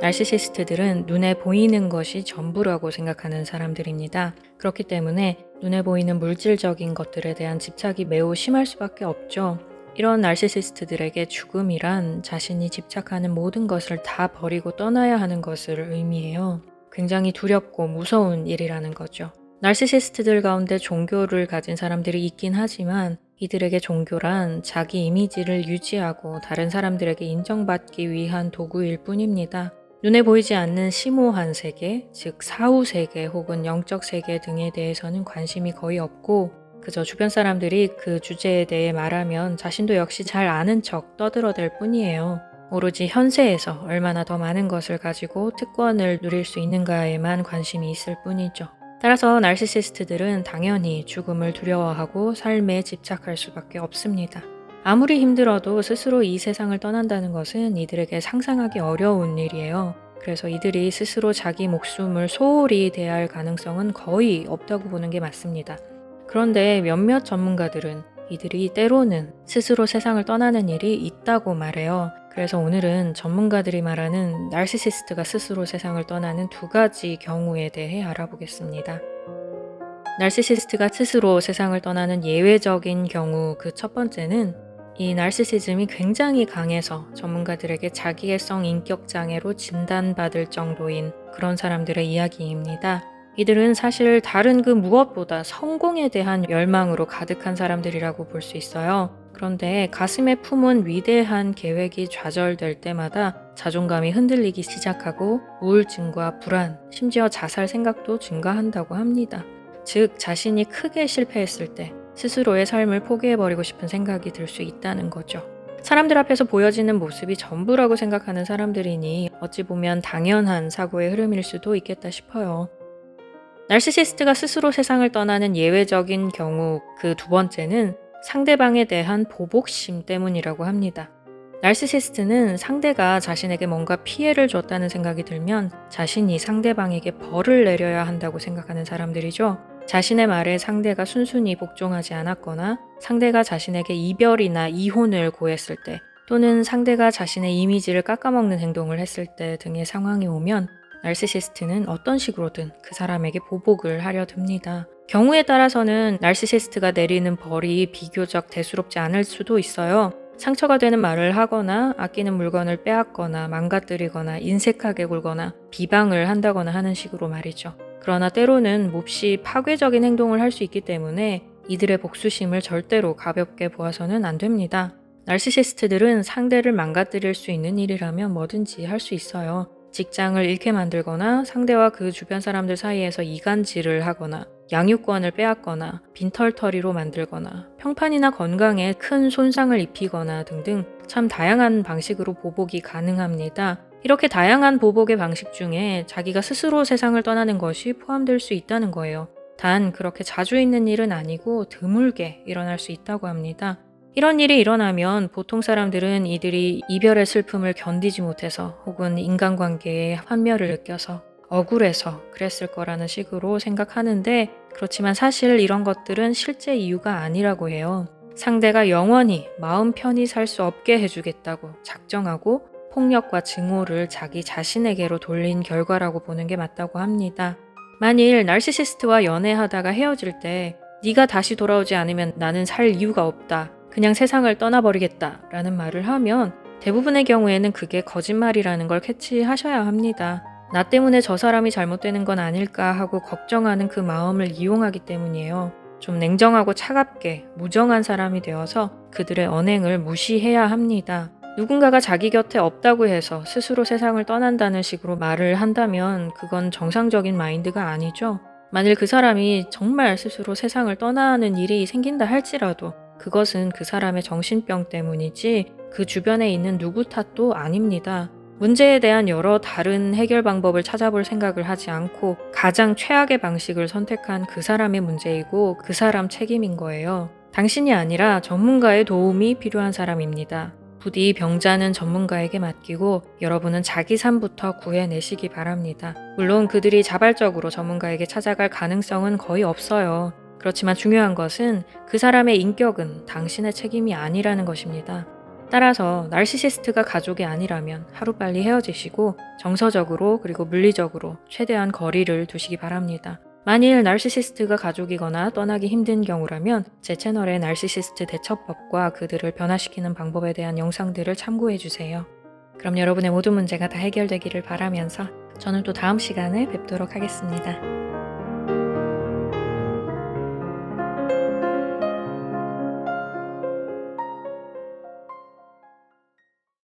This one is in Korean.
나르시시스트들은 눈에 보이는 것이 전부라고 생각하는 사람들입니다. 그렇기 때문에 눈에 보이는 물질적인 것들에 대한 집착이 매우 심할 수밖에 없죠. 이런 나르시시스트들에게 죽음이란 자신이 집착하는 모든 것을 다 버리고 떠나야 하는 것을 의미해요. 굉장히 두렵고 무서운 일이라는 거죠. 나르시시스트들 가운데 종교를 가진 사람들이 있긴 하지만 이들에게 종교란 자기 이미지를 유지하고 다른 사람들에게 인정받기 위한 도구일 뿐입니다. 눈에 보이지 않는 심오한 세계, 즉 사후 세계 혹은 영적 세계 등에 대해서는 관심이 거의 없고 그저 주변 사람들이 그 주제에 대해 말하면 자신도 역시 잘 아는 척 떠들어댈 뿐이에요. 오로지 현세에서 얼마나 더 많은 것을 가지고 특권을 누릴 수 있는가에만 관심이 있을 뿐이죠. 따라서 나르시시스트들은 당연히 죽음을 두려워하고 삶에 집착할 수밖에 없습니다. 아무리 힘들어도 스스로 이 세상을 떠난다는 것은 이들에게 상상하기 어려운 일이에요. 그래서 이들이 스스로 자기 목숨을 소홀히 대할 가능성은 거의 없다고 보는 게 맞습니다. 그런데 몇몇 전문가들은 이들이 때로는 스스로 세상을 떠나는 일이 있다고 말해요. 그래서 오늘은 전문가들이 말하는 나르시시스트가 스스로 세상을 떠나는 두 가지 경우에 대해 알아보겠습니다. 나르시시스트가 스스로 세상을 떠나는 예외적인 경우 그 첫 번째는 이 나르시시즘이 굉장히 강해서 전문가들에게 자기애성 인격 장애로 진단받을 정도인 그런 사람들의 이야기입니다. 이들은 사실 다른 그 무엇보다 성공에 대한 열망으로 가득한 사람들이라고 볼 수 있어요. 그런데 가슴에 품은 위대한 계획이 좌절될 때마다 자존감이 흔들리기 시작하고 우울증과 불안, 심지어 자살 생각도 증가한다고 합니다. 즉, 자신이 크게 실패했을 때 스스로의 삶을 포기해버리고 싶은 생각이 들 수 있다는 거죠. 사람들 앞에서 보여지는 모습이 전부라고 생각하는 사람들이니 어찌 보면 당연한 사고의 흐름일 수도 있겠다 싶어요. 나르시시스트가 스스로 세상을 떠나는 예외적인 경우 그 두 번째는 상대방에 대한 보복심 때문이라고 합니다. 나르시시스트는 상대가 자신에게 뭔가 피해를 줬다는 생각이 들면 자신이 상대방에게 벌을 내려야 한다고 생각하는 사람들이죠. 자신의 말에 상대가 순순히 복종하지 않았거나 상대가 자신에게 이별이나 이혼을 고했을 때 또는 상대가 자신의 이미지를 깎아먹는 행동을 했을 때 등의 상황이 오면 나르시시스트는 어떤 식으로든 그 사람에게 보복을 하려 듭니다. 경우에 따라서는 나르시시스트가 내리는 벌이 비교적 대수롭지 않을 수도 있어요. 상처가 되는 말을 하거나 아끼는 물건을 빼앗거나 망가뜨리거나 인색하게 굴거나 비방을 한다거나 하는 식으로 말이죠. 그러나 때로는 몹시 파괴적인 행동을 할 수 있기 때문에 이들의 복수심을 절대로 가볍게 보아서는 안 됩니다. 나르시시스트들은 상대를 망가뜨릴 수 있는 일이라면 뭐든지 할 수 있어요. 직장을 잃게 만들거나 상대와 그 주변 사람들 사이에서 이간질을 하거나 양육권을 빼앗거나 빈털터리로 만들거나 평판이나 건강에 큰 손상을 입히거나 등등 참 다양한 방식으로 보복이 가능합니다. 이렇게 다양한 보복의 방식 중에 자기가 스스로 세상을 떠나는 것이 포함될 수 있다는 거예요. 단 그렇게 자주 있는 일은 아니고 드물게 일어날 수 있다고 합니다. 이런 일이 일어나면 보통 사람들은 이들이 이별의 슬픔을 견디지 못해서 혹은 인간관계에 환멸을 느껴서 억울해서 그랬을 거라는 식으로 생각하는데 그렇지만 사실 이런 것들은 실제 이유가 아니라고 해요. 상대가 영원히 마음 편히 살 수 없게 해주겠다고 작정하고 폭력과 증오를 자기 자신에게로 돌린 결과라고 보는 게 맞다고 합니다. 만일 나르시시스트와 연애하다가 헤어질 때 네가 다시 돌아오지 않으면 나는 살 이유가 없다. 그냥 세상을 떠나버리겠다 라는 말을 하면 대부분의 경우에는 그게 거짓말이라는 걸 캐치하셔야 합니다. 나 때문에 저 사람이 잘못되는 건 아닐까 하고 걱정하는 그 마음을 이용하기 때문이에요. 좀 냉정하고 차갑게 무정한 사람이 되어서 그들의 언행을 무시해야 합니다. 누군가가 자기 곁에 없다고 해서 스스로 세상을 떠난다는 식으로 말을 한다면 그건 정상적인 마인드가 아니죠. 만일 그 사람이 정말 스스로 세상을 떠나는 일이 생긴다 할지라도 그것은 그 사람의 정신병 때문이지 그 주변에 있는 누구 탓도 아닙니다. 문제에 대한 여러 다른 해결 방법을 찾아볼 생각을 하지 않고 가장 최악의 방식을 선택한 그 사람의 문제이고 그 사람 책임인 거예요. 당신이 아니라 전문가의 도움이 필요한 사람입니다. 부디 병자는 전문가에게 맡기고 여러분은 자기 삶부터 구해내시기 바랍니다. 물론 그들이 자발적으로 전문가에게 찾아갈 가능성은 거의 없어요. 그렇지만 중요한 것은 그 사람의 인격은 당신의 책임이 아니라는 것입니다. 따라서 나르시시스트가 가족이 아니라면 하루빨리 헤어지시고 정서적으로 그리고 물리적으로 최대한 거리를 두시기 바랍니다. 만일 나르시시스트가 가족이거나 떠나기 힘든 경우라면 제 채널의 나르시시스트 대처법과 그들을 변화시키는 방법에 대한 영상들을 참고해주세요. 그럼 여러분의 모든 문제가 다 해결되기를 바라면서 저는 또 다음 시간에 뵙도록 하겠습니다.